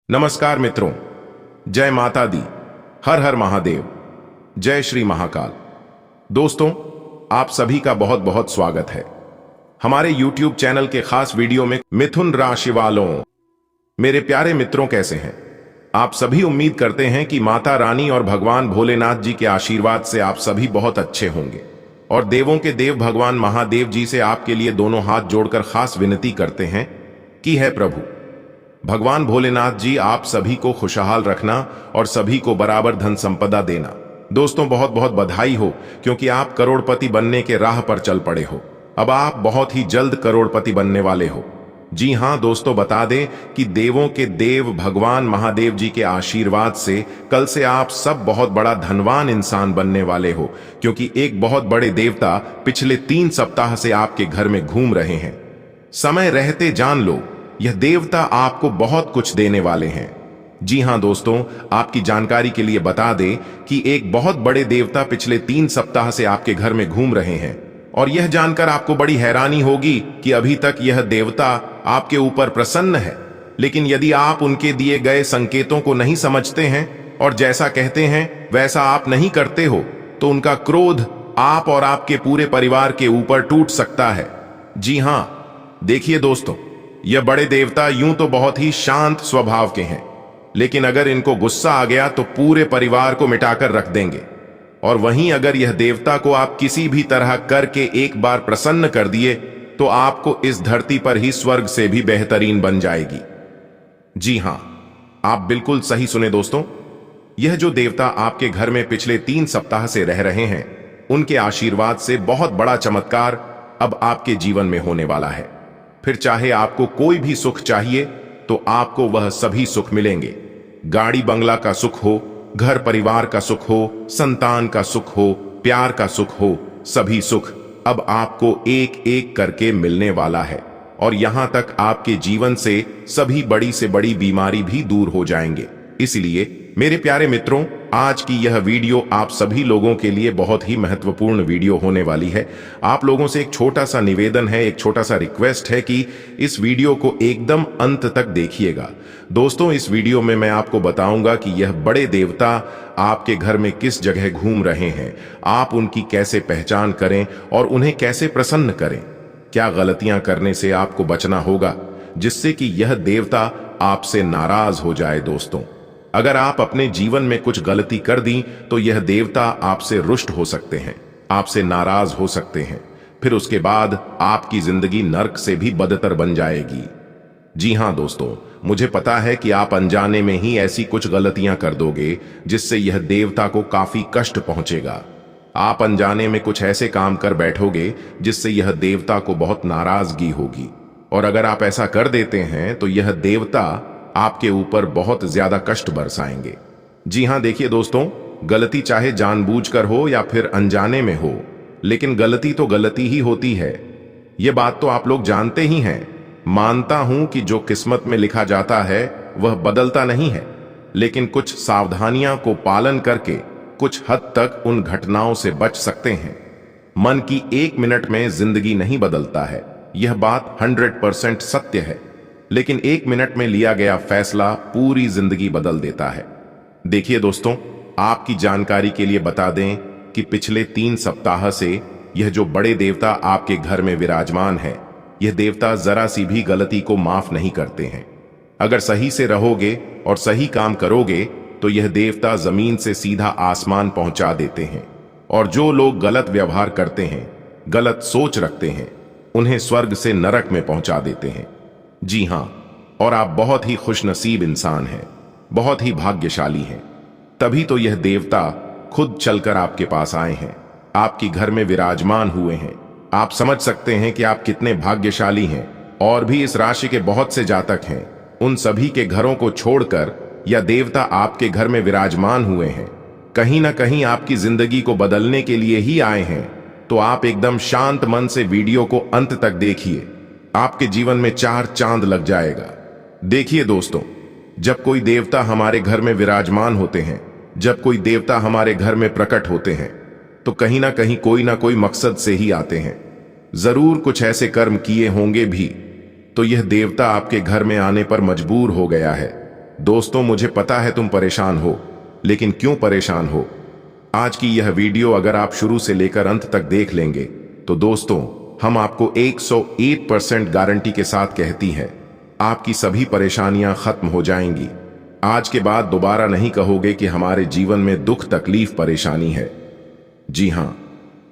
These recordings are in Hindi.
नमस्कार मित्रों, जय माता दी, हर हर महादेव, जय श्री महाकाल। दोस्तों, आप सभी का बहुत बहुत स्वागत है हमारे YouTube चैनल के खास वीडियो में। मिथुन राशि वालों, मेरे प्यारे मित्रों, कैसे हैं आप सभी? उम्मीद करते हैं कि माता रानी और भगवान भोलेनाथ जी के आशीर्वाद से आप सभी बहुत अच्छे होंगे और देवों के देव भगवान महादेव जी से आपके लिए दोनों हाथ जोड़कर खास विनती करते हैं कि है प्रभु भगवान भोलेनाथ जी आप सभी को खुशहाल रखना और सभी को बराबर धन संपदा देना। दोस्तों, बहुत बहुत बधाई हो, क्योंकि आप करोड़पति बनने के राह पर चल पड़े हो। अब आप बहुत ही जल्द करोड़पति बनने वाले हो। जी हां दोस्तों, बता दें कि देवों के देव भगवान महादेव जी के आशीर्वाद से कल से आप सब बहुत बड़ा धनवान इंसान बनने वाले हो, क्योंकि एक बहुत बड़े देवता पिछले 3 सप्ताह से आपके घर में घूम रहे हैं। समय रहते जान लो, यह देवता आपको बहुत कुछ देने वाले हैं। जी हां दोस्तों, आपकी जानकारी के लिए बता दें कि एक बहुत बड़े देवता पिछले 3 सप्ताह से आपके घर में घूम रहे हैं और यह जानकर आपको बड़ी हैरानी होगी कि अभी तक यह देवता आपके ऊपर प्रसन्न है। लेकिन यदि आप उनके दिए गए संकेतों को नहीं समझते हैं और जैसा कहते हैं वैसा आप नहीं करते हो, तो उनका क्रोध आप और आपके पूरे परिवार के ऊपर टूट सकता है। जी हां, देखिए दोस्तों, यह बड़े देवता यूं तो बहुत ही शांत स्वभाव के हैं, लेकिन अगर इनको गुस्सा आ गया तो पूरे परिवार को मिटाकर रख देंगे। और वहीं अगर यह देवता को आप किसी भी तरह करके एक बार प्रसन्न कर दिए तो आपको इस धरती पर ही स्वर्ग से भी बेहतरीन बन जाएगी। जी हां, आप बिल्कुल सही सुने दोस्तों। यह जो देवता आपके घर में पिछले 3 सप्ताह से रह रहे हैं, उनके आशीर्वाद से बहुत बड़ा चमत्कार अब आपके जीवन में होने वाला है। फिर चाहे आपको कोई भी सुख चाहिए तो आपको वह सभी सुख मिलेंगे। गाड़ी बंगला का सुख हो, घर परिवार का सुख हो, संतान का सुख हो, प्यार का सुख हो, सभी सुख अब आपको एक एक करके मिलने वाला है। और यहां तक आपके जीवन से सभी बड़ी से बड़ी बीमारी भी दूर हो जाएंगे। इसलिए मेरे प्यारे मित्रों, आज की यह वीडियो आप सभी लोगों के लिए बहुत ही महत्वपूर्ण वीडियो होने वाली है। आप लोगों से एक छोटा सा निवेदन है, एक छोटा सा रिक्वेस्ट है कि इस वीडियो को एकदम अंत तक देखिएगा। दोस्तों, इस वीडियो में मैं आपको बताऊंगा कि यह बड़े देवता आपके घर में किस जगह घूम रहे हैं, आप उनकी कैसे पहचान करें और उन्हें कैसे प्रसन्न करें। क्या गलतियां करने से आपको बचना होगा जिससे कि यह देवता आपसे नाराज हो जाए। दोस्तों, अगर आप अपने जीवन में कुछ गलती कर दी तो यह देवता आपसे रुष्ट हो सकते हैं, आपसे नाराज हो सकते हैं। फिर उसके बाद आपकी जिंदगी नर्क से भी बदतर बन जाएगी। जी हां दोस्तों, मुझे पता है कि आप अनजाने में ही ऐसी कुछ गलतियां कर दोगे जिससे यह देवता को काफी कष्ट पहुंचेगा। आप अनजाने में कुछ ऐसे काम कर बैठोगे जिससे यह देवता को बहुत नाराजगी होगी। और अगर आप ऐसा कर देते हैं तो यह देवता आपके ऊपर बहुत ज्यादा कष्ट बरसाएंगे। जी हां, देखिए दोस्तों, गलती चाहे जानबूझकर हो या फिर अनजाने में हो, लेकिन गलती तो गलती ही होती है। यह बात तो आप लोग जानते ही हैं। मानता हूं कि जो किस्मत में लिखा जाता है वह बदलता नहीं है, लेकिन कुछ सावधानियां को पालन करके कुछ हद तक उन घटनाओं से बच सकते हैं। मन की 1 मिनट में जिंदगी नहीं बदलता है, यह बात 100% सत्य है, लेकिन 1 मिनट में लिया गया फैसला पूरी जिंदगी बदल देता है। देखिए दोस्तों, आपकी जानकारी के लिए बता दें कि पिछले 3 सप्ताह से यह जो बड़े देवता आपके घर में विराजमान है, यह देवता जरा सी भी गलती को माफ नहीं करते हैं। अगर सही से रहोगे और सही काम करोगे तो यह देवता जमीन से सीधा आसमान पहुंचा देते हैं। और जो लोग गलत व्यवहार करते हैं, गलत सोच रखते हैं, उन्हें स्वर्ग से नरक में पहुंचा देते हैं। जी हां, और आप बहुत ही खुशनसीब इंसान हैं, बहुत ही भाग्यशाली हैं। तभी तो यह देवता खुद चलकर आपके पास आए हैं, आपके घर में विराजमान हुए हैं। आप समझ सकते हैं कि आप कितने भाग्यशाली हैं। और भी इस राशि के बहुत से जातक हैं, उन सभी के घरों को छोड़कर यह देवता आपके घर में विराजमान हुए हैं। कहीं ना कहीं आपकी जिंदगी को बदलने के लिए ही आए हैं। तो आप एकदम शांत मन से वीडियो को अंत तक देखिए, आपके जीवन में 4 चांद लग जाएगा। देखिए दोस्तों, जब कोई देवता हमारे घर में विराजमान होते हैं, जब कोई देवता हमारे घर में प्रकट होते हैं, तो कहीं ना कोई मकसद से ही आते हैं। जरूर कुछ ऐसे कर्म किए होंगे भी, तो यह देवता आपके घर में आने पर मजबूर हो गया है। दोस्तों, मुझे पता है तुम परेशान हो, लेकिन क्यों परेशान हो? आज की यह वीडियो अगर आप शुरू से लेकर अंत तक देख लेंगे तो दोस्तों, हम आपको 101% गारंटी के साथ कहती है, आपकी सभी परेशानियां खत्म हो जाएंगी। आज के बाद दोबारा नहीं कहोगे कि हमारे जीवन में दुख, तकलीफ, परेशानी है। जी हां,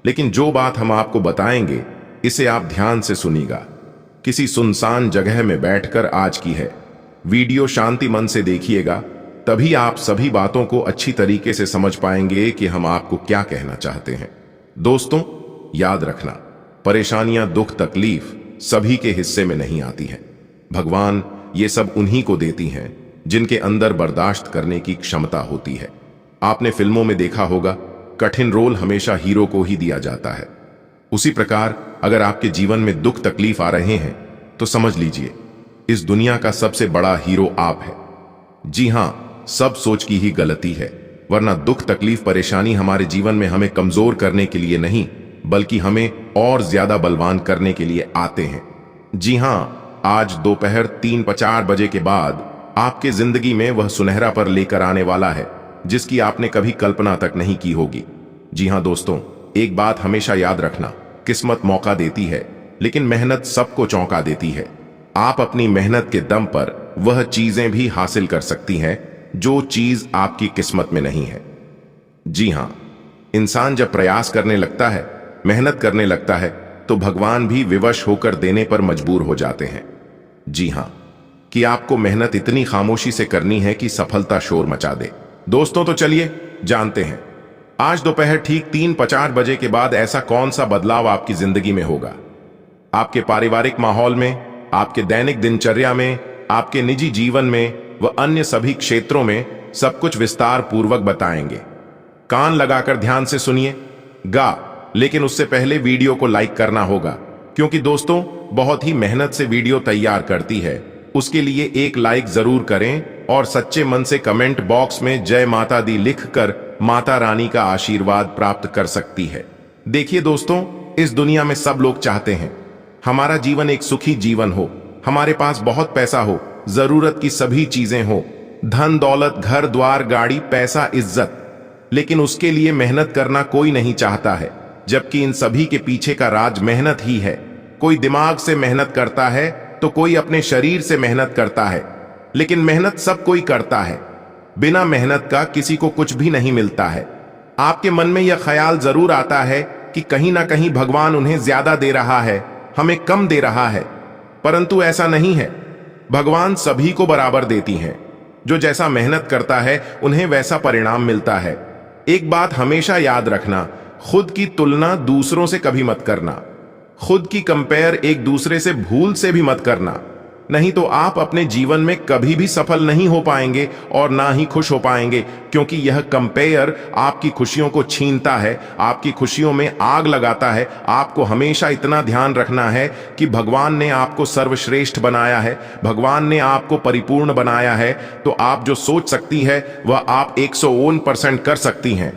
लेकिन जो बात हम आपको बताएंगे इसे आप ध्यान से सुनिएगा। किसी सुनसान जगह में बैठकर आज की है वीडियो शांति मन से देखिएगा, तभी आप सभी बातों को अच्छी तरीके से समझ पाएंगे कि हम आपको क्या कहना चाहते हैं। दोस्तों, याद रखना, परेशानियां, दुख, तकलीफ सभी के हिस्से में नहीं आती हैं। भगवान ये सब उन्हीं को देती हैं जिनके अंदर बर्दाश्त करने की क्षमता होती है। आपने फिल्मों में देखा होगा, कठिन रोल हमेशा हीरो को ही दिया जाता है। उसी प्रकार अगर आपके जीवन में दुख, तकलीफ आ रहे हैं तो समझ लीजिए इस दुनिया का सबसे बड़ा हीरो आप है। जी हां, सब सोच की ही गलती है, वरना दुख, तकलीफ, परेशानी हमारे जीवन में हमें कमजोर करने के लिए नहीं, बल्कि हमें और ज्यादा बलवान करने के लिए आते हैं। जी हां, आज दोपहर 3-4 बजे के बाद आपके जिंदगी में वह सुनहरा पर लेकर आने वाला है जिसकी आपने कभी कल्पना तक नहीं की होगी। जी हां दोस्तों, एक बात हमेशा याद रखना, किस्मत मौका देती है लेकिन मेहनत सबको चौंका देती है। आप अपनी मेहनत के दम पर वह चीजें भी हासिल कर सकती हैं जो चीज आपकी किस्मत में नहीं है। जी हां, इंसान जब प्रयास करने लगता है, मेहनत करने लगता है, तो भगवान भी विवश होकर देने पर मजबूर हो जाते हैं। जी हां, कि आपको मेहनत इतनी खामोशी से करनी है कि सफलता शोर मचा दे। दोस्तों, तो चलिए जानते हैं आज दोपहर ठीक 3-4 बजे के बाद ऐसा कौन सा बदलाव आपकी जिंदगी में होगा। आपके पारिवारिक माहौल में, आपके दैनिक दिनचर्या में, आपके निजी जीवन में व अन्य सभी क्षेत्रों में सब कुछ विस्तार पूर्वक बताएंगे। कान लगाकर ध्यान से सुनिएगा, लेकिन उससे पहले वीडियो को लाइक करना होगा, क्योंकि दोस्तों बहुत ही मेहनत से वीडियो तैयार करती है। उसके लिए एक लाइक जरूर करें और सच्चे मन से कमेंट बॉक्स में जय माता दी लिखकर माता रानी का आशीर्वाद प्राप्त कर सकती है। देखिए दोस्तों, इस दुनिया में सब लोग चाहते हैं हमारा जीवन एक सुखी जीवन हो, हमारे पास बहुत पैसा हो, जरूरत की सभी चीजें हो, धन दौलत, घर द्वार, गाड़ी, पैसा, इज्जत। लेकिन उसके लिए मेहनत करना कोई नहीं चाहता है, जबकि इन सभी के पीछे का राज मेहनत ही है। कोई दिमाग से मेहनत करता है तो कोई अपने शरीर से मेहनत करता है, लेकिन मेहनत सब कोई करता है। बिना मेहनत का किसी को कुछ भी नहीं मिलता है। आपके मन में यह ख्याल जरूर आता है कि कहीं ना कहीं भगवान उन्हें ज्यादा दे रहा है, हमें कम दे रहा है, परंतु ऐसा नहीं है। भगवान सभी को बराबर देती हैं। जो जैसा मेहनत करता है उन्हें वैसा परिणाम मिलता है। एक बात हमेशा याद रखना, खुद की तुलना दूसरों से कभी मत करना। खुद की कंपेयर एक दूसरे से भूल से भी मत करना, नहीं तो आप अपने जीवन में कभी भी सफल नहीं हो पाएंगे और ना ही खुश हो पाएंगे, क्योंकि यह कंपेयर आपकी खुशियों को छीनता है, आपकी खुशियों में आग लगाता है। आपको हमेशा इतना ध्यान रखना है कि भगवान ने आपको सर्वश्रेष्ठ बनाया है, भगवान ने आपको परिपूर्ण बनाया है, तो आप जो सोच सकती है वह आप 101% कर सकती हैं।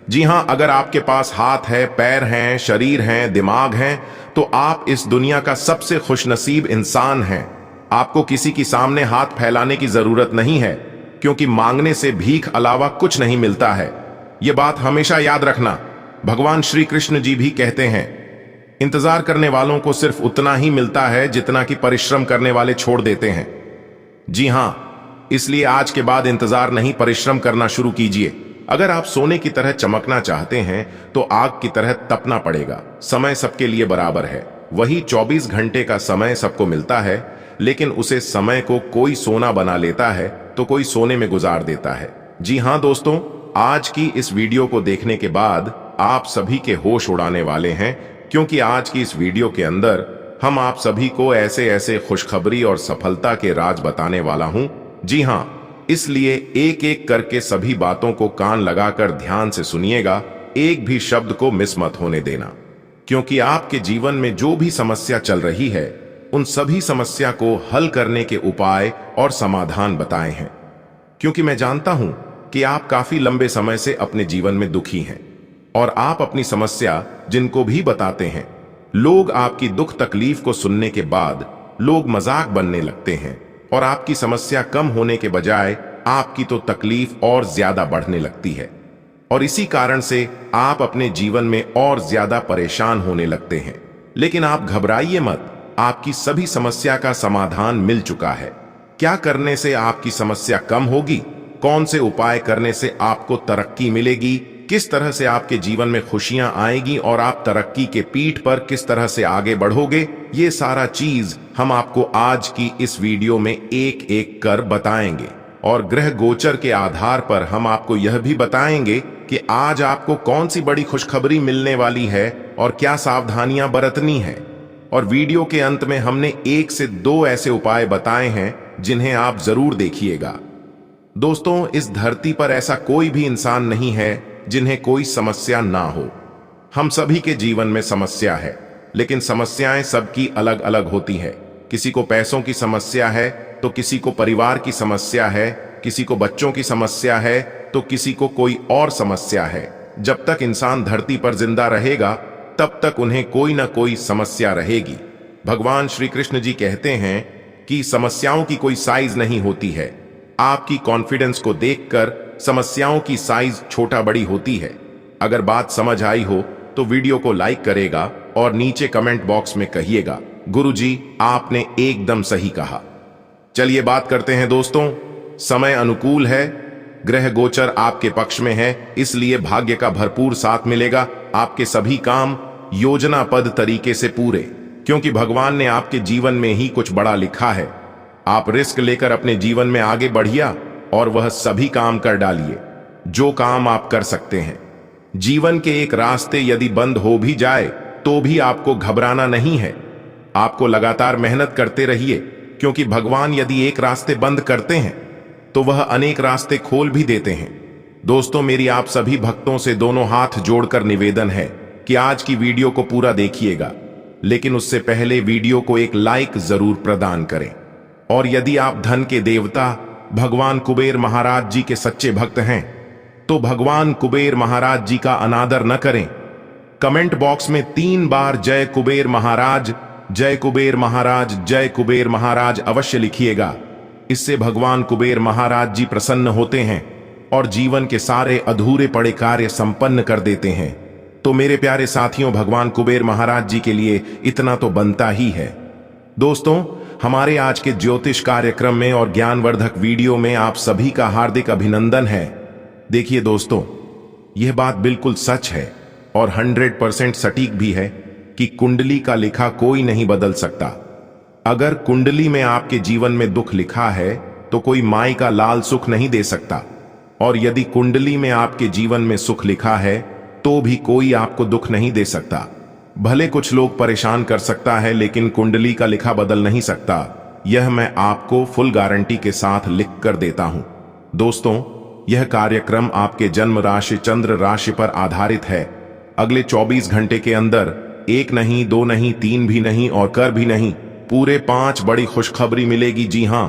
जी हां, अगर आपके पास हाथ है, पैर हैं, शरीर हैं, दिमाग हैं, तो आप इस दुनिया का सबसे खुशनसीब इंसान हैं। आपको किसी के सामने हाथ फैलाने की जरूरत नहीं है, क्योंकि मांगने से भीख अलावा कुछ नहीं मिलता है। यह बात हमेशा याद रखना। भगवान श्री कृष्ण जी भी कहते हैं, इंतजार करने वालों को सिर्फ उतना ही मिलता है जितना कि परिश्रम करने वाले छोड़ देते हैं। जी हां, इसलिए आज के बाद इंतजार नहीं, परिश्रम करना शुरू कीजिए। अगर आप सोने की तरह चमकना चाहते हैं तो आग की तरह तपना पड़ेगा। समय सबके लिए बराबर है, वही 24 घंटे का समय सबको मिलता है, लेकिन उसे समय को कोई सोना बना लेता है तो कोई सोने में गुजार देता है। जी हां दोस्तों, आज की इस वीडियो को देखने के बाद आप सभी के होश उड़ाने वाले हैं, क्योंकि आज की इस वीडियो के अंदर हम आप सभी को ऐसे ऐसे खुशखबरी और सफलता के राज बताने वाला हूं। जी हां, इसलिए एक एक करके सभी बातों को कान लगाकर ध्यान से सुनिएगा, एक भी शब्द को मिस मत होने देना, क्योंकि आपके जीवन में जो भी समस्या चल रही है उन सभी समस्या को हल करने के उपाय और समाधान बताए हैं। क्योंकि मैं जानता हूं कि आप काफी लंबे समय से अपने जीवन में दुखी हैं और आप अपनी समस्या जिनको भी बताते हैं, लोग आपकी दुख तकलीफ को सुनने के बाद लोग मजाक बनने लगते हैं और आपकी समस्या कम होने के बजाय आपकी तो तकलीफ और ज्यादा बढ़ने लगती है और इसी कारण से आप अपने जीवन में और ज्यादा परेशान होने लगते हैं। लेकिन आप घबराइए मत, आपकी सभी समस्या का समाधान मिल चुका है। क्या करने से आपकी समस्या कम होगी, कौन से उपाय करने से आपको तरक्की मिलेगी, किस तरह से आपके जीवन में खुशियां आएगी और आप तरक्की के पीठ पर किस तरह से आगे बढ़ोगे, ये सारा चीज हम आपको आज की इस वीडियो में एक एक कर बताएंगे। और ग्रह गोचर के आधार पर हम आपको यह भी बताएंगे कि आज आपको कौन सी बड़ी खुशखबरी मिलने वाली है और क्या सावधानियां बरतनी है। और वीडियो के अंत में हमने 1 से 2 ऐसे उपाय बताए हैं जिन्हें आप जरूर देखिएगा। दोस्तों, इस धरती पर ऐसा कोई भी इंसान नहीं है जिन्हें कोई समस्या ना हो। हम सभी के जीवन में समस्या है, लेकिन समस्याएं सबकी अलग अलग होती है। किसी को पैसों की समस्या है तो किसी को परिवार की समस्या है, किसी को बच्चों की समस्या है तो किसी को कोई और समस्या है। जब तक इंसान धरती पर जिंदा रहेगा तब तक उन्हें कोई ना कोई समस्या रहेगी। भगवान श्री कृष्ण जी कहते हैं कि समस्याओं की कोई साइज नहीं होती है। आपकी कॉन्फिडेंस को देखकर समस्याओं की साइज छोटा बड़ी होती है। अगर बात समझ आई हो तो वीडियो को लाइक करेगा और नीचे कमेंट बॉक्स में कहिएगा, गुरुजी आपने एकदम सही कहा। चलिए बात करते हैं दोस्तों। समय अनुकूल है, ग्रह गोचर आपके पक्ष में है, इसलिए भाग्य का भरपूर साथ मिलेगा। आपके सभी काम योजनाबद्ध तरीके से पूरे, क्योंकि भगवान ने आपके जीवन में ही कुछ बड़ा लिखा है। आप रिस्क लेकर अपने जीवन में आगे बढ़िया और वह सभी काम कर डालिए जो काम आप कर सकते हैं। जीवन के एक रास्ते यदि बंद हो भी जाए तो भी आपको घबराना नहीं है। आपको लगातार मेहनत करते रहिए, क्योंकि भगवान यदि एक रास्ते बंद करते हैं तो वह अनेक रास्ते खोल भी देते हैं। दोस्तों, मेरी आप सभी भक्तों से दोनों हाथ जोड़कर निवेदन है कि आज की वीडियो को पूरा देखिएगा, लेकिन उससे पहले वीडियो को एक लाइक जरूर प्रदान करें। और यदि आप धन के देवता भगवान कुबेर महाराज जी के सच्चे भक्त हैं तो भगवान कुबेर महाराज जी का अनादर न करें। कमेंट बॉक्स में 3 बार जय कुबेर महाराज, जय कुबेर महाराज, जय कुबेर महाराज अवश्य लिखिएगा। इससे भगवान कुबेर महाराज जी प्रसन्न होते हैं और जीवन के सारे अधूरे पड़े कार्य संपन्न कर देते हैं। तो मेरे प्यारे साथियों, भगवान कुबेर महाराज जी के लिए इतना तो बनता ही है। दोस्तों, हमारे आज के ज्योतिष कार्यक्रम में और ज्ञानवर्धक वीडियो में आप सभी का हार्दिक अभिनंदन है। देखिए दोस्तों, यह बात बिल्कुल सच है और 100% सटीक भी है कि कुंडली का लिखा कोई नहीं बदल सकता। अगर कुंडली में आपके जीवन में दुख लिखा है तो कोई माई का लाल सुख नहीं दे सकता, और यदि कुंडली में आपके जीवन में सुख लिखा है तो भी कोई आपको दुख नहीं दे सकता। भले कुछ लोग परेशान कर सकता है, लेकिन कुंडली का लिखा बदल नहीं सकता। यह मैं आपको फुल गारंटी के साथ लिख कर देता हूं। दोस्तों, यह कार्यक्रम आपके जन्म राशि चंद्र राशि पर आधारित है। अगले 24 घंटे के अंदर 1 नहीं, 2 नहीं, 3 भी नहीं और कर भी नहीं, पूरे 5 बड़ी खुशखबरी मिलेगी। जी हां,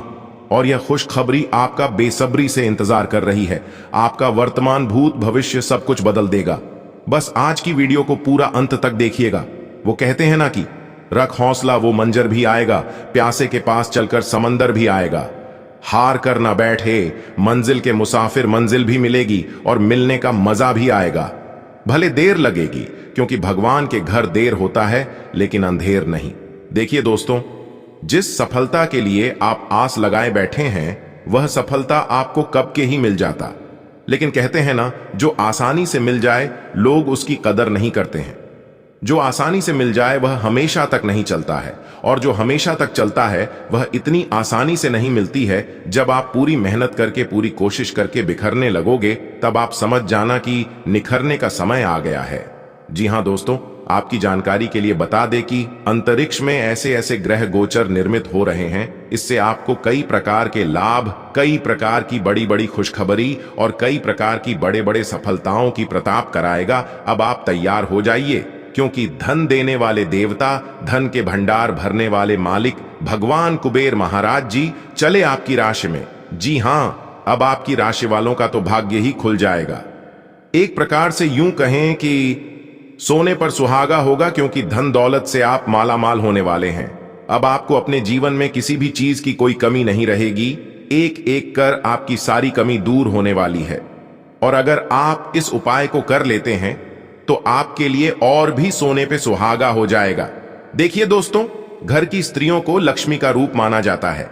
और यह खुशखबरी आपका बेसब्री से इंतजार कर रही है। आपका वर्तमान, भूत, भविष्य सब कुछ बदल देगा। बस आज की वीडियो को पूरा अंत तक देखिएगा। वो कहते हैं ना कि रख हौसला, वो मंजर भी आएगा, प्यासे के पास चलकर समंदर भी आएगा। हार कर ना बैठे, मंजिल के मुसाफिर, मंजिल भी मिलेगी और मिलने का मजा भी आएगा। भले देर लगेगी, क्योंकि भगवान के घर देर होता है लेकिन अंधेर नहीं। देखिए दोस्तों, जिस सफलता के लिए आप आस लगाए बैठे हैं वह सफलता आपको कब के ही मिल जाता, लेकिन कहते हैं ना, जो आसानी से मिल जाए लोग उसकी कदर नहीं करते हैं। जो आसानी से मिल जाए वह हमेशा तक नहीं चलता है, और जो हमेशा तक चलता है वह इतनी आसानी से नहीं मिलती है। जब आप पूरी मेहनत करके, पूरी कोशिश करके बिखरने लगोगे तब आप समझ जाना कि निखरने का समय आ गया है। जी हां दोस्तों, आपकी जानकारी के लिए बता दें कि अंतरिक्ष में ऐसे ऐसे ग्रह गोचर निर्मित हो रहे हैं, इससे आपको कई प्रकार के लाभ, कई प्रकार की बड़ी बड़ी खुशखबरी और कई प्रकार की बड़े बड़े सफलताओं की प्रताप कराएगा। अब आप तैयार हो जाइए, क्योंकि धन देने वाले देवता, धन के भंडार भरने वाले मालिक भगवान कुबेर महाराज जी चले आपकी राशि में। जी हां, अब आपकी राशि वालों का तो भाग्य ही खुल जाएगा। एक प्रकार से यूं कहें कि सोने पर सुहागा होगा, क्योंकि धन दौलत से आप माला माल होने वाले हैं। अब आपको अपने जीवन में किसी भी चीज की कोई कमी नहीं रहेगी। एक एक कर आपकी सारी कमी दूर होने वाली है। और अगर आप इस उपाय को कर लेते हैं तो आपके लिए और भी सोने पे सुहागा हो जाएगा। देखिए दोस्तों, घर की स्त्रियों को लक्ष्मी का रूप माना जाता है।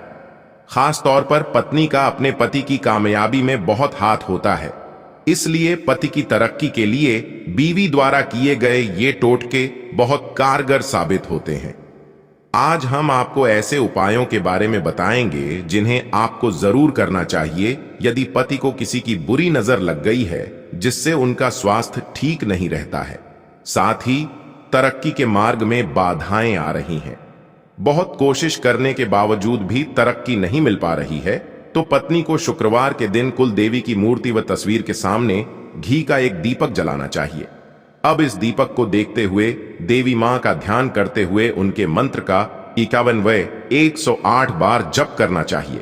खास तौर पर पत्नी का अपने पति की कामयाबी में बहुत हाथ होता है। इसलिए पति की तरक्की के लिए बीवी द्वारा किए गए ये टोटके बहुत कारगर साबित होते हैं। आज हम आपको ऐसे उपायों के बारे में बताएंगे जिन्हें आपको जरूर करना चाहिए यदि पति को किसी की बुरी नजर लग गई है, जिससे उनका स्वास्थ्य ठीक नहीं रहता है। साथ ही तरक्की के मार्ग में बाधाएं आ रही हैं। बहुत कोशिश करने के बावजूद भी तरक्की नहीं मिल पा रही है, तो पत्नी को शुक्रवार के दिन कुल देवी की मूर्ति व तस्वीर के सामने घी का एक दीपक जलाना चाहिए। अब इस दीपक को देखते हुए देवी मां का ध्यान करते हुए उनके मंत्र का 51 व 108 बार जप करना चाहिए।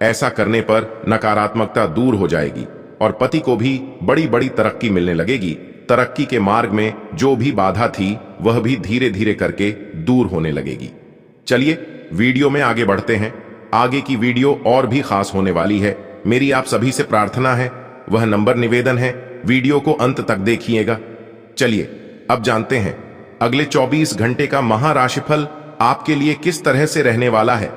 ऐसा करने पर नकारात्मकता दूर हो जाएगी और पति को भी बड़ी बड़ी तरक्की मिलने लगेगी। तरक्की के मार्ग में जो भी बाधा थी वह भी धीरे धीरे करके दूर होने लगेगी। चलिए वीडियो में आगे बढ़ते हैं। आगे की वीडियो और भी खास होने वाली है। मेरी आप सभी से प्रार्थना है, वह नंबर निवेदन है, वीडियो को अंत तक देखिएगा। चलिए अब जानते हैं अगले 24 घंटे का महाराशिफल आपके लिए किस तरह से रहने वाला है।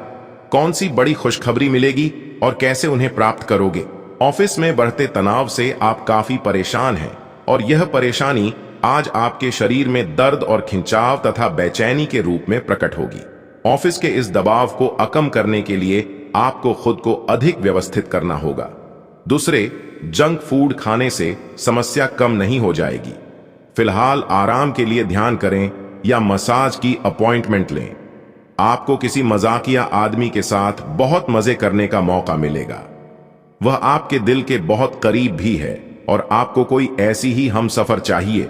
कौन सी बड़ी खुशखबरी मिलेगी और कैसे उन्हें प्राप्त करोगे। ऑफिस में बढ़ते तनाव से आप काफी परेशान हैं और यह परेशानी आज आपके शरीर में दर्द और खिंचाव तथा बेचैनी के रूप में प्रकट होगी। ऑफिस के इस दबाव को कम करने के लिए आपको खुद को अधिक व्यवस्थित करना होगा। दूसरे, जंक फूड खाने से समस्या कम नहीं हो जाएगी। फिलहाल आराम के लिए ध्यान करें या मसाज की अपॉइंटमेंट लें। आपको किसी मजाकिया आदमी के साथ बहुत मजे करने का मौका मिलेगा। वह आपके दिल के बहुत करीब भी है और आपको कोई ऐसी ही हमसफर चाहिए।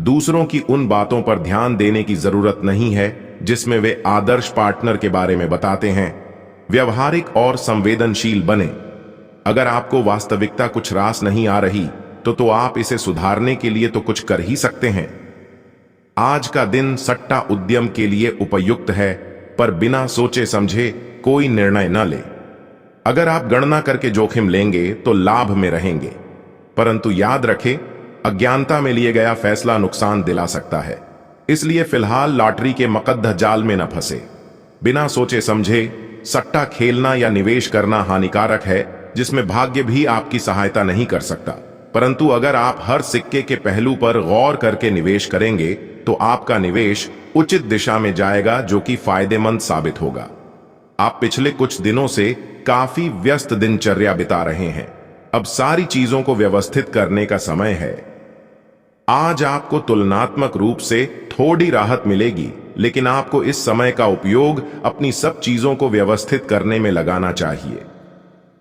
दूसरों की उन बातों पर ध्यान देने की जरूरत नहीं है जिसमें वे आदर्श पार्टनर के बारे में बताते हैं। व्यवहारिक और संवेदनशील बने। अगर आपको वास्तविकता कुछ रास नहीं आ रही तो आप इसे सुधारने के लिए तो कुछ कर ही सकते हैं। आज का दिन सट्टा उद्यम के लिए उपयुक्त है, पर बिना सोचे समझे कोई निर्णय न ले। अगर आप गणना करके जोखिम लेंगे तो लाभ में रहेंगे, परंतु याद रखें, अज्ञानता में लिए गया फैसला नुकसान दिला सकता है। इसलिए फिलहाल लॉटरी के मकद्दर जाल में न फंसे। बिना सोचे समझे सट्टा खेलना या निवेश करना हानिकारक है, जिसमें भाग्य भी आपकी सहायता नहीं कर सकता। परंतु अगर आप हर सिक्के के पहलू पर गौर करके निवेश करेंगे तो आपका निवेश उचित दिशा में जाएगा, जो कि फायदेमंद साबित होगा। आप पिछले कुछ दिनों से काफी व्यस्त दिनचर्या बिता रहे हैं। अब सारी चीजों को व्यवस्थित करने का समय है। आज आपको तुलनात्मक रूप से थोड़ी राहत मिलेगी, लेकिन आपको इस समय का उपयोग अपनी सब चीजों को व्यवस्थित करने में लगाना चाहिए।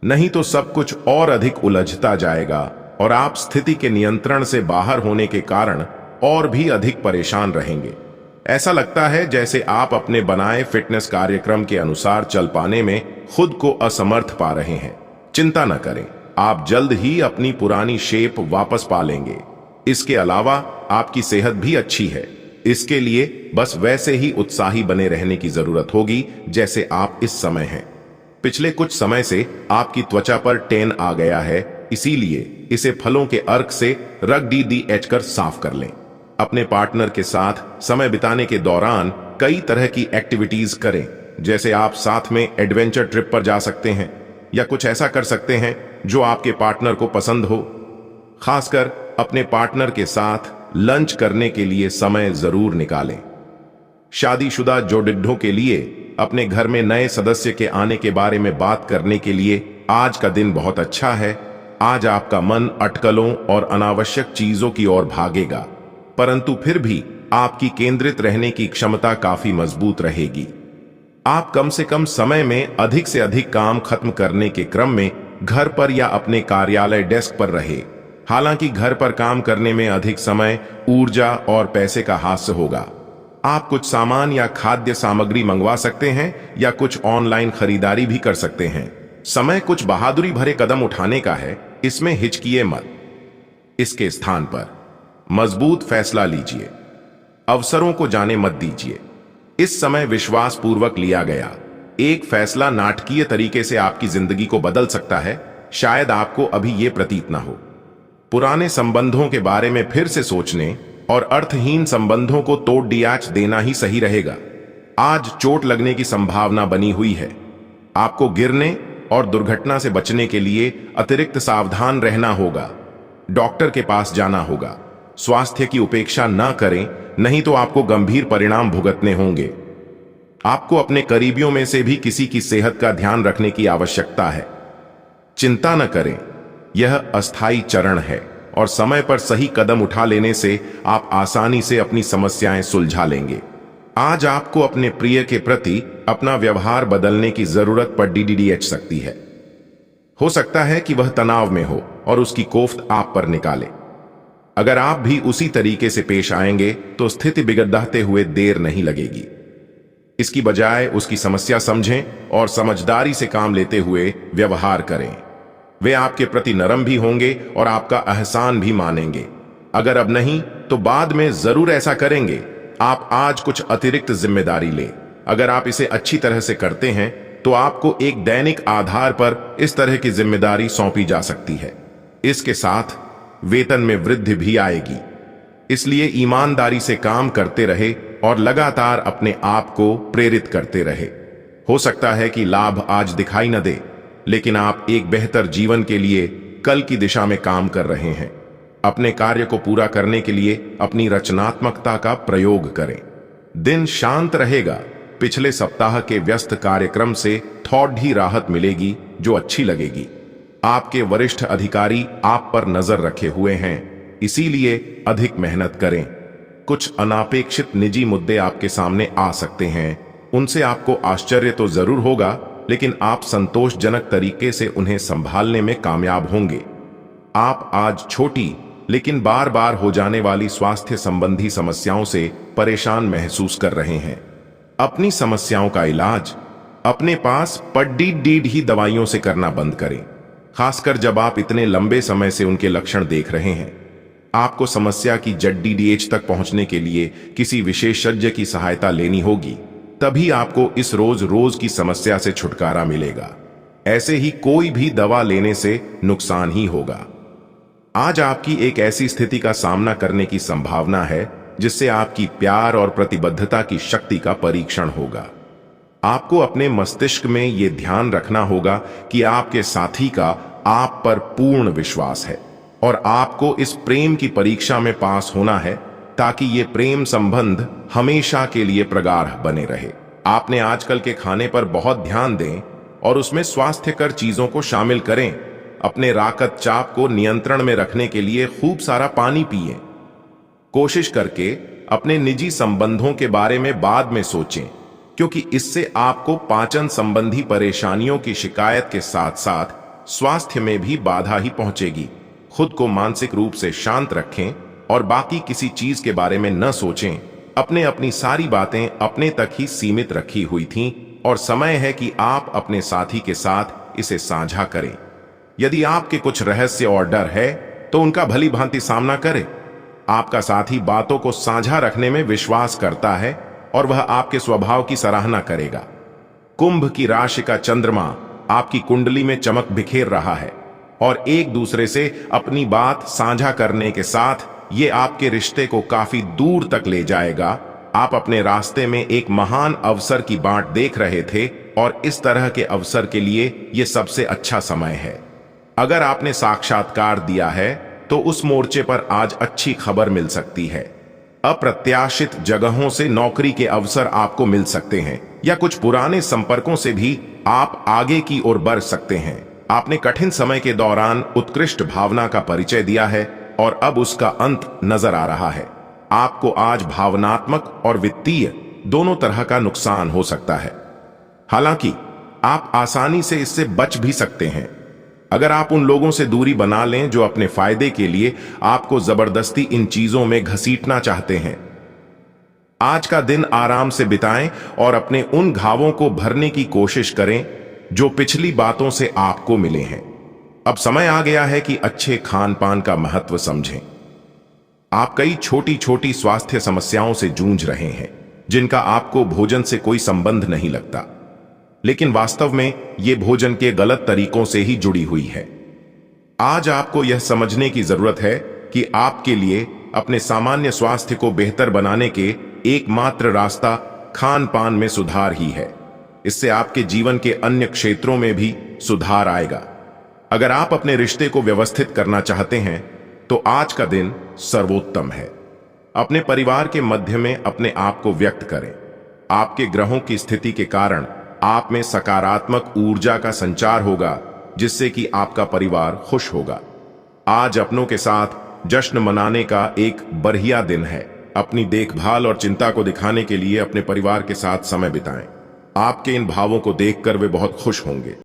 नहीं तो सब कुछ और अधिक उलझता जाएगा और आप स्थिति के नियंत्रण से बाहर होने के कारण और भी अधिक परेशान रहेंगे। ऐसा लगता है जैसे आप अपने बनाए फिटनेस कार्यक्रम के अनुसार चल पाने में खुद को असमर्थ पा रहे हैं। चिंता न करें, आप जल्द ही अपनी पुरानी शेप वापस पा लेंगे। इसके अलावा आपकी सेहत भी अच्छी है। इसके लिए बस वैसे ही उत्साही बने रहने की जरूरत होगी जैसे आप इस समय हैं। पिछले कुछ समय से आपकी त्वचा पर टैन आ गया है, इसीलिए इसे फलों के अर्क से रग DDH कर साफ कर लें। अपने पार्टनर के साथ समय बिताने के दौरान कई तरह की एक्टिविटीज करें, जैसे आप साथ में एडवेंचर ट्रिप पर जा सकते हैं या कुछ ऐसा कर सकते हैं जो आपके पार्टनर को पसंद हो। खासकर अपने पार्टनर के साथ लंच करने के लिए समय जरूर निकालें। शादीशुदा जोडिड्ढों के लिए अपने घर में नए सदस्य के आने के बारे में बात करने के लिए आज का दिन बहुत अच्छा है। आज आपका मन अटकलों और अनावश्यक चीजों की ओर भागेगा, परंतु फिर भी आपकी केंद्रित रहने की क्षमता काफी मजबूत रहेगी। आप कम से कम समय में अधिक से अधिक काम खत्म करने के क्रम में घर पर या अपने कार्यालय डेस्क पर रहे। हालांकि घर पर काम करने में अधिक समय, ऊर्जा और पैसे का हास्य होगा। आप कुछ सामान या खाद्य सामग्री मंगवा सकते हैं या कुछ ऑनलाइन खरीदारी भी कर सकते हैं। समय कुछ बहादुरी भरे कदम उठाने का है, इसमें हिचकिए मत। इसके स्थान पर मजबूत फैसला लीजिए। अवसरों को जाने मत दीजिए। इस समय विश्वास पूर्वक लिया गया एक फैसला नाटकीय तरीके से आपकी जिंदगी को बदल सकता है, शायद आपको अभी यह प्रतीत ना हो। पुराने संबंधों के बारे में फिर से सोचने और अर्थहीन संबंधों को तोड़ डियाच देना ही सही रहेगा। आज चोट लगने की संभावना बनी हुई है। आपको गिरने और दुर्घटना से बचने के लिए अतिरिक्त सावधान रहना होगा। डॉक्टर के पास जाना होगा। स्वास्थ्य की उपेक्षा न करें, नहीं तो आपको गंभीर परिणाम भुगतने होंगे। आपको अपने करीबियों में से भी किसी की सेहत का ध्यान रखने की आवश्यकता है। चिंता न करें, यह अस्थायी चरण है और समय पर सही कदम उठा लेने से आप आसानी से अपनी समस्याएं सुलझा लेंगे। आज आपको अपने प्रिय के प्रति अपना व्यवहार बदलने की जरूरत पड़ सकती है। हो सकता है कि वह तनाव में हो और उसकी कोफ्त आप पर निकाले। अगर आप भी उसी तरीके से पेश आएंगे तो स्थिति बिगड़ते हुए देर नहीं लगेगी। इसकी बजाय उसकी समस्या समझें और समझदारी से काम लेते हुए व्यवहार करें। वे आपके प्रति नरम भी होंगे और आपका एहसान भी मानेंगे। अगर अब नहीं तो बाद में जरूर ऐसा करेंगे। आप आज कुछ अतिरिक्त जिम्मेदारी लें। अगर आप इसे अच्छी तरह से करते हैं तो आपको एक दैनिक आधार पर इस तरह की जिम्मेदारी सौंपी जा सकती है। इसके साथ वेतन में वृद्धि भी आएगी। इसलिए ईमानदारी से काम करते रहे और लगातार अपने आप को प्रेरित करते रहे। हो सकता है कि लाभ आज दिखाई न दे, लेकिन आप एक बेहतर जीवन के लिए कल की दिशा में काम कर रहे हैं। अपने कार्य को पूरा करने के लिए अपनी रचनात्मकता का प्रयोग करें। दिन शांत रहेगा। पिछले सप्ताह के व्यस्त कार्यक्रम से थोड़ी राहत मिलेगी जो अच्छी लगेगी। आपके वरिष्ठ अधिकारी आप पर नजर रखे हुए हैं, इसीलिए अधिक मेहनत करें। कुछ अनापेक्षित निजी मुद्दे आपके सामने आ सकते हैं। उनसे आपको आश्चर्य तो जरूर होगा, लेकिन आप संतोषजनक तरीके से उन्हें संभालने में कामयाब होंगे। आप आज छोटी लेकिन बार बार हो जाने वाली स्वास्थ्य संबंधी समस्याओं से परेशान महसूस कर रहे हैं। अपनी समस्याओं का इलाज अपने पास पड़ी ही दवाइयों से करना बंद करें, खासकर जब आप इतने लंबे समय से उनके लक्षण देख रहे हैं। आपको समस्या की जड़ तक पहुंचने के लिए किसी विशेषज्ञ की सहायता लेनी होगी, तभी आपको इस रोज की समस्या से छुटकारा मिलेगा। ऐसे ही कोई भी दवा लेने से नुकसान ही होगा। आज आपकी एक ऐसी स्थिति का सामना करने की संभावना है जिससे आपकी प्यार और प्रतिबद्धता की शक्ति का परीक्षण होगा। आपको अपने मस्तिष्क में यह ध्यान रखना होगा कि आपके साथी का आप पर पूर्ण विश्वास है और आपको इस प्रेम की परीक्षा में पास होना है ताकि ये प्रेम संबंध हमेशा के लिए प्रगाढ़ बने रहे। आपने आजकल के खाने पर बहुत ध्यान दें और उसमें स्वास्थ्यकर चीजों को शामिल करें। अपने राकत चाप को नियंत्रण में रखने के लिए खूब सारा पानी पिएं। कोशिश करके अपने निजी संबंधों के बारे में बाद में सोचें, क्योंकि इससे आपको पाचन संबंधी परेशानियों की शिकायत के साथ साथ स्वास्थ्य में भी बाधा ही पहुंचेगी। खुद को मानसिक रूप से शांत रखें और बाकी किसी चीज के बारे में न सोचें। अपनी सारी बातें अपने तक ही सीमित रखी हुई थीं और समय है कि आप अपने साथी के साथ इसे साझा करें। यदि आपके कुछ रहस्य और डर है तो उनका भली भांति सामना करें। आपका साथी बातों को साझा रखने में विश्वास करता है और वह आपके स्वभाव की सराहना करेगा। कुंभ की राशि का चंद्रमा आपकी कुंडली में चमक बिखेर रहा है और एक दूसरे से अपनी बात साझा करने के साथ ये आपके रिश्ते को काफी दूर तक ले जाएगा। आप अपने रास्ते में एक महान अवसर की बाट देख रहे थे और इस तरह के अवसर के लिए यह सबसे अच्छा समय है। अगर आपने साक्षात्कार दिया है तो उस मोर्चे पर आज अच्छी खबर मिल सकती है। अप्रत्याशित जगहों से नौकरी के अवसर आपको मिल सकते हैं या कुछ पुराने संपर्कों से भी आप आगे की ओर बढ़ सकते हैं। आपने कठिन समय के दौरान उत्कृष्ट भावना का परिचय दिया है और अब उसका अंत नजर आ रहा है। आपको आज भावनात्मक और वित्तीय दोनों तरह का नुकसान हो सकता है। हालांकि आप आसानी से इससे बच भी सकते हैं अगर आप उन लोगों से दूरी बना लें जो अपने फायदे के लिए आपको जबरदस्ती इन चीजों में घसीटना चाहते हैं। आज का दिन आराम से बिताएं और अपने उन घावों को भरने की कोशिश करें जो पिछली बातों से आपको मिले हैं। अब समय आ गया है कि अच्छे खान पान का महत्व समझें। आप कई छोटी छोटी स्वास्थ्य समस्याओं से जूझ रहे हैं जिनका आपको भोजन से कोई संबंध नहीं लगता। लेकिन वास्तव में ये भोजन के गलत तरीकों से ही जुड़ी हुई है। आज आपको यह समझने की जरूरत है कि आपके लिए अपने सामान्य स्वास्थ्य को बेहतर बनाने के एकमात्र रास्ता खान पान में सुधार ही है। इससे आपके जीवन के अन्य क्षेत्रों में भी सुधार आएगा। अगर आप अपने रिश्ते को व्यवस्थित करना चाहते हैं तो आज का दिन सर्वोत्तम है। अपने परिवार के मध्य में अपने आप को व्यक्त करें। आपके ग्रहों की स्थिति के कारण आप में सकारात्मक ऊर्जा का संचार होगा, जिससे कि आपका परिवार खुश होगा। आज अपनों के साथ जश्न मनाने का एक बढ़िया दिन है। अपनी देखभाल और चिंता को दिखाने के लिए अपने परिवार के साथ समय बिताएं। आपके इन भावों को देखकर वे बहुत खुश होंगे।